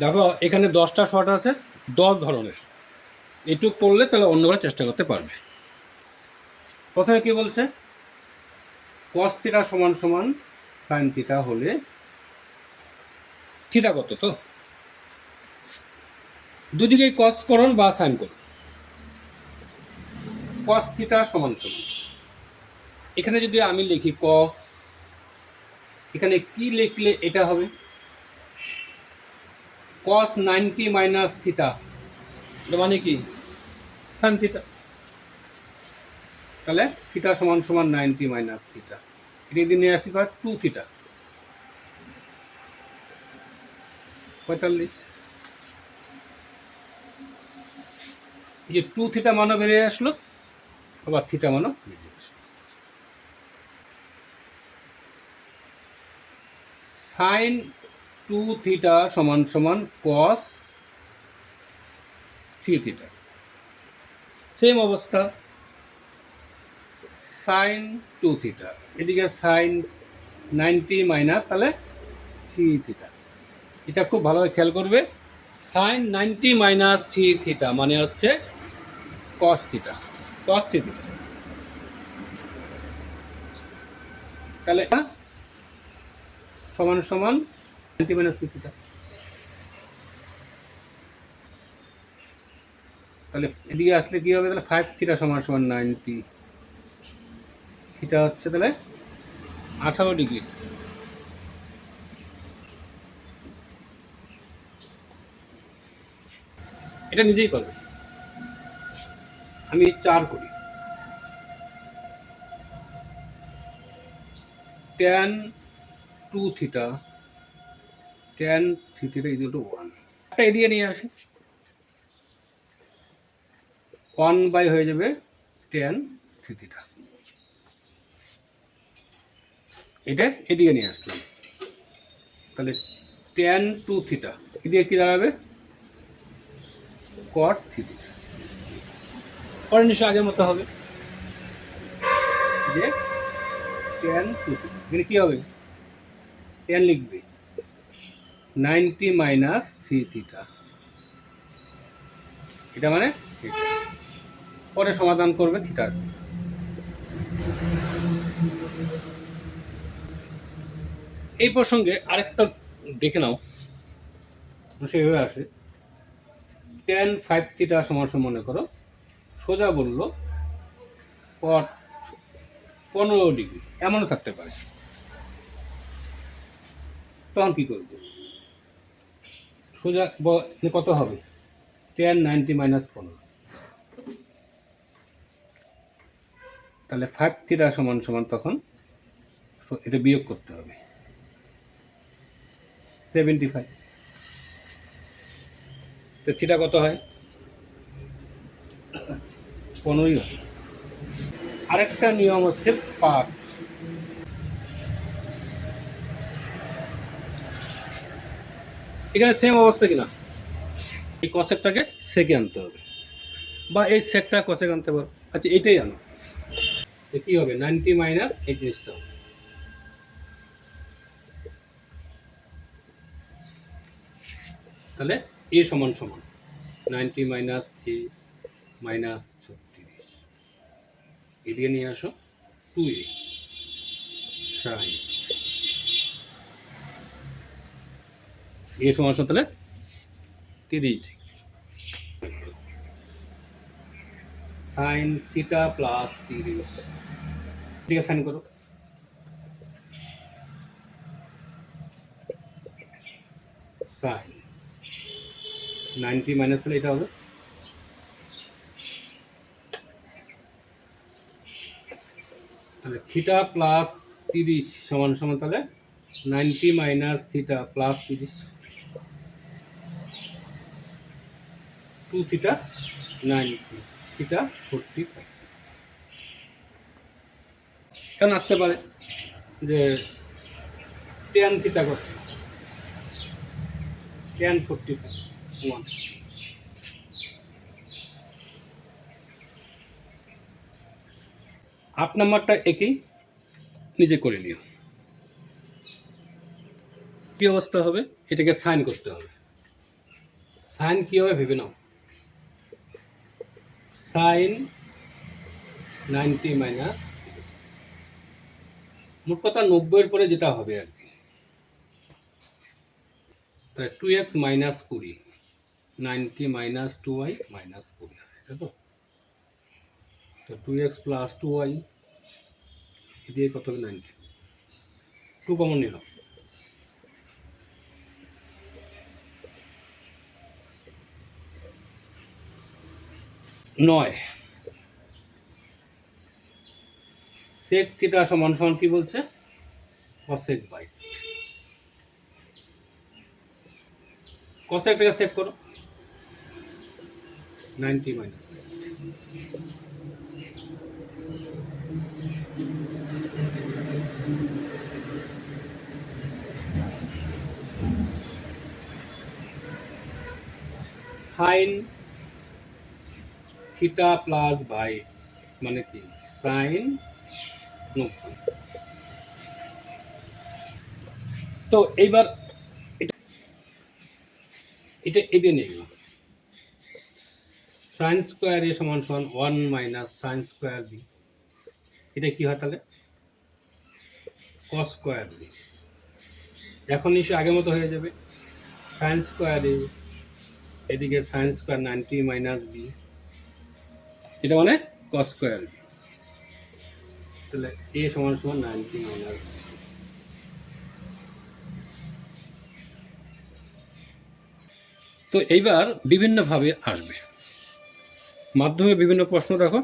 দেখো এখানে 10টা শর্ট আছে, 10 ধরনের। এটুক করলে তাহলে অন্যরা চেষ্টা করতে পারবে। প্রথমে কি বলছে, cos থিটা সমান সমান sin থিটা হলে থিটা কত, তো দুদিকেই cos করুন বা sin করুন। cos থিটা সমান সমান, এখানে যদি আমি লিখি cos, এখানে কি লিখলে এটা হবে cos 90 মাইনাস থিটা, মানে কি sin থিটা। তাহলে থিটা সমান সমান 90 মাইনাস থিটা, এটা যদি নিয়ে আসতে পারে 2 থিটা 45। এই যে 2 থিটা মানও বেরিয়ে আসলো, আবার থিটা মানও বেরিয়ে আসলো। সাইন 2 থিটা সমান সমান cos 3 থিটা, সেম অবস্থা। সাইন 2 থিটা, এদিকে সাইন 90 মাইনাস তাহলে 3 থিটা। এটা খুব ভালোভাবে খেয়াল করবে, সাইন 90 মাইনাস 3 থিটা মানে হচ্ছে cos থিটা, cos 3 থিটা। তাহলে সমান সমান 90 মাইনাস 3 থিটা। তাহলে এদিকে আসলে কি হবে, তাহলে 5 থিটা সমান সমান 90, থিটা হচ্ছে তাহলে 18 ডিগ্রি। এটা নিজেই পারবে। আমি 4 করি, tan 2 theta, tan 3 theta equal to 1। এটা এদিকে নিয়ে আসি, 1 বাই হয়ে যাবে tan 3 থিটা। এটা এদিকে নিয়ে আসলাম, তাহলে tan 2 থিটা এদিকে কি দাঁড়াবে cot 3 থিটা। পরে নিশ্চয় আগের মতো হবে যে tan 2 থিটা, এখানে কি হবে tan লিখবে 90 মাইনাস 3 থিটা, এটা মানে এটা। পরে সমাধান করবে থিটার। এই প্রসঙ্গে আরেকটা দেখে নাও, সেভাবে আসে tan 5 থিটা সমান সমান, মনে করো সোজা বললো cot 15 ডিগ্রি, এমনও থাকতে পারে। তখন কি করবো, সোজা কত হবে tan 90 মাইনাস 15, তাহলে 5 থিটা সমান সমান তখন এটা বিয়োগ করতে হবে 75। তো থিটা কত হয় 15ই হয়। আরেকটা নিয়ম হচ্ছে পাঠ, এখানে সেম অবস্থা কিনা, এই কসেকটাকে সেকে আনতে হবে, বা এই সেকটা কসেক আনতে পারো। আচ্ছা এটাই আনো, কি হবে 90 মাইনাস এই জিনিসটা হবে। তাহলে এ সমান সমান 90 মাইনাস এ মাইনাস 36, এদিকে নিয়ে আসো 2a সাইন এ সমান সমান তাহলে 30 ডিগ্রি। সাইন থিটা প্লাস 30, ঠিক আছে সাইন করো, সাইন 90 মাইনাস তাহলে এটা হবে তাহলে থিটা প্লাস 30 সমান সমান তাহলে 90 minus theta plus 30, 2 theta 90 theta 45। এখন আসতে পারে যে tan থিটা কত, tan 45 1। 8 নাম্বারটা একই, নিজে করে নিও। কি অবস্থা হবে, এটাকে সাইন করতে হবে, সাইন কী হবে ভেবে নাও। সাইন 90 মাইনাস, মোট কথা 90-এর পরে যেটা হবে আর কি, তাহলে 2x minus 20, 90 minus 2y minus 20, তাই তো? 2x প্লাস 2y দিয়ে কত হবে 90, 2 কমন নিল, 9 সেক থিটা সমান সমান কি বলছে, কসেক বাই, কসেকটাকে সেক করো, 90 minus, sine theta plus by মানে কি সাইন 90। তো এইবার এটা এতে নিয়ে গেলাম, সাইন স্কোয়ার এ সমান সমান 1 মাইনাস সাইন স্কোয়ার বি, এটা কি হয় তাহলে কস স্কোয়ার বি, এখন নিশ্চয়ই আগের মতো হয়ে যাবে, সাইন স্কোয়ার এ এদিকে সাইন স্কোয়ার 90 মাইনাস বি, এটা মানে কস স্কোয়ার বি, তাহলে এ সমান সমান 90 মাইনাস। তো এইবার বিভিন্নভাবে আসবে, মাধ্যমে বিভিন্ন প্রশ্ন দেখো,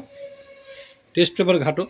টেস্ট পেপার ঘাটো।